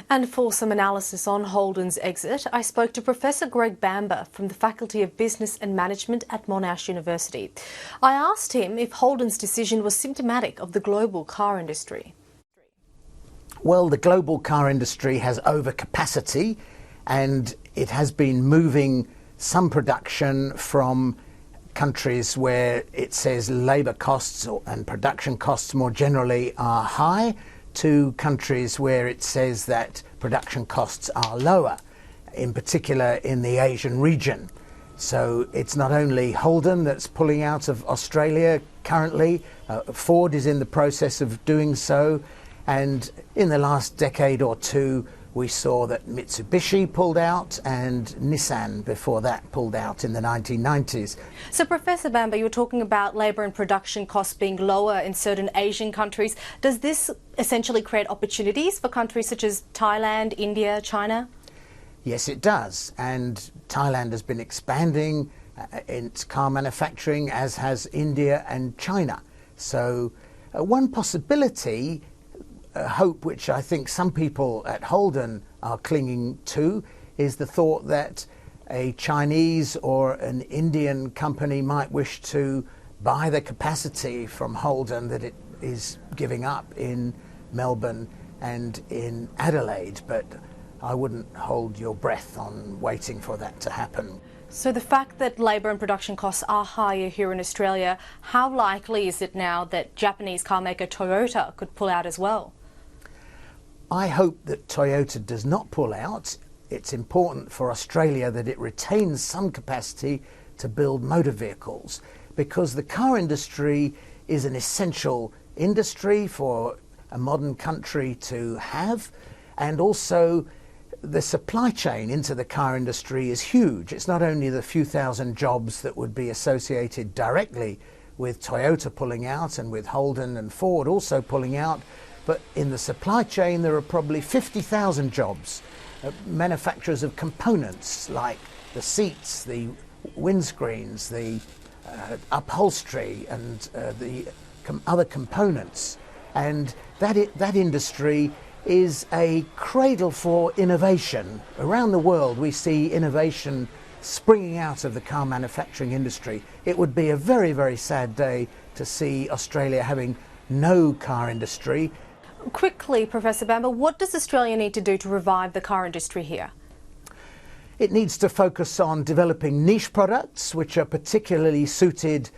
And for some analysis on Holden's exit, I spoke to Professor Greg Bamber from the Faculty of Business and Management at Monash University. I asked him if Holden's decision was symptomatic of the global car industry. Well, the global car industry has overcapacity, and it has been moving some production from countries where it says labour costs and production costs more generally are high to countries where it says that production costs are lower, in particular in the Asian region. So it's not only Holden that's pulling out of Australia currently, Ford is in the process of doing so, and in the last decade or two we saw that Mitsubishi pulled out and Nissan before that pulled out in the 1990s. So Professor Bamber, you were talking about labour and production costs being lower in certain Asian countries. Does this essentially create opportunities for countries such as Thailand, India, China? Yes, it does. And Thailand has been expanding its car manufacturing, as has India and China. So one possibility, hope which I think some people at Holden are clinging to, is the thought that a Chinese or an Indian company might wish to buy the capacity from Holden that it is giving up in Melbourne and in Adelaide, but I wouldn't hold your breath on waiting for that to happen. So the fact that labour and production costs are higher here in Australia, how likely is it now that Japanese car maker Toyota could pull out as well? I hope that Toyota does not pull out. It's important for Australia that it retains some capacity to build motor vehicles, because the car industry is an essential industry for a modern country to have, and also the supply chain into the car industry is huge. It's not only the few thousand jobs that would be associated directly with Toyota pulling out and with Holden and Ford also pulling out, but in the supply chain there are probably 50,000 jobs. Manufacturers of components like the seats, the windscreens, the upholstery and the other components. And that industry is a cradle for innovation. Around the world we see innovation springing out of the car manufacturing industry. It would be a very, very sad day to see Australia having no car industry. Quickly, Professor Bamber, what does Australia need to do to revive the car industry here? It needs to focus on developing niche products which are particularly suited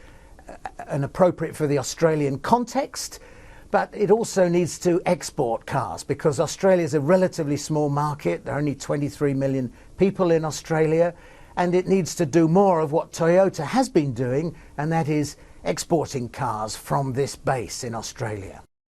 and appropriate for the Australian context, but it also needs to export cars, because Australia is a relatively small market. There are only 23 million people in Australia, and it needs to do more of what Toyota has been doing, and that is exporting cars from this base in Australia.